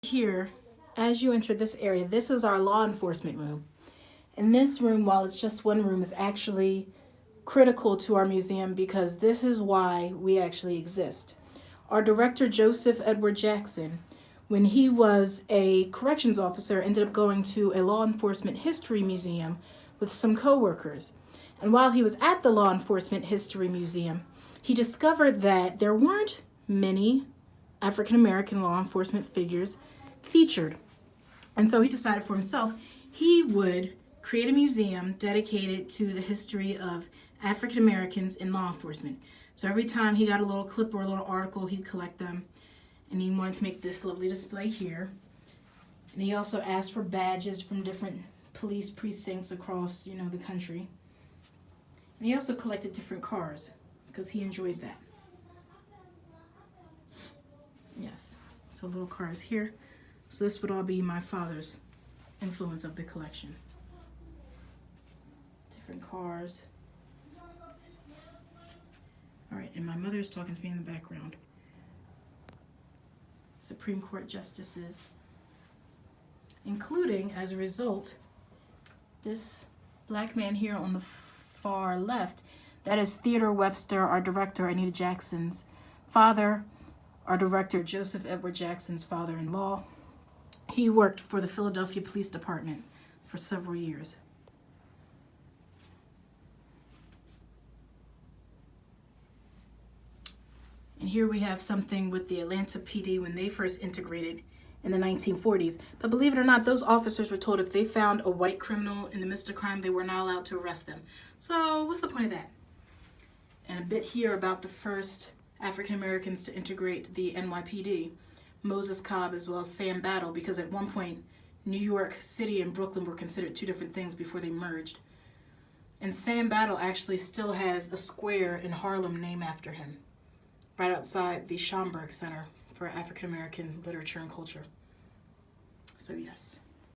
Here, as you enter this area, this is our law enforcement room. And this room, while it's just one room, is actually critical to our museum because this is why we actually exist. Our director, Joseph Edward Jackson, when he was a corrections officer, ended up going to a law enforcement history museum with some coworkers. And while he was at the Law Enforcement History Museum, he discovered that there weren't many African American law enforcement figures featured. And so he decided for himself he would create a museum dedicated to the history of African Americans in law enforcement. So every time he got a little clip or a little article, he'd collect them. And he wanted to make this lovely display here. And he also asked for badges from different police precincts across, the country. And he also collected different cars because he enjoyed that. Yes, so little cars here. So this would all be my father's influence of the collection. Different cars. All right, and my mother's talking to me in the background. Supreme Court justices, including, as a result, this black man here on the far left. That is Theodore Webster, our director, Anita Jackson's father, our director, Joseph Edward Jackson's father-in-law. He worked for the Philadelphia Police Department for several years. And here we have something with the Atlanta PD when they first integrated in the 1940s. But believe it or not, those officers were told if they found a white criminal in the midst of crime, they were not allowed to arrest them. So what's the point of that? And a bit here about the first African Americans to integrate the NYPD, Moses Cobb as well as Sam Battle, because at one point New York City and Brooklyn were considered two different things before they merged. And Sam Battle actually still has a square in Harlem named after him, right outside the Schomburg Center for African American Literature and Culture. So yes.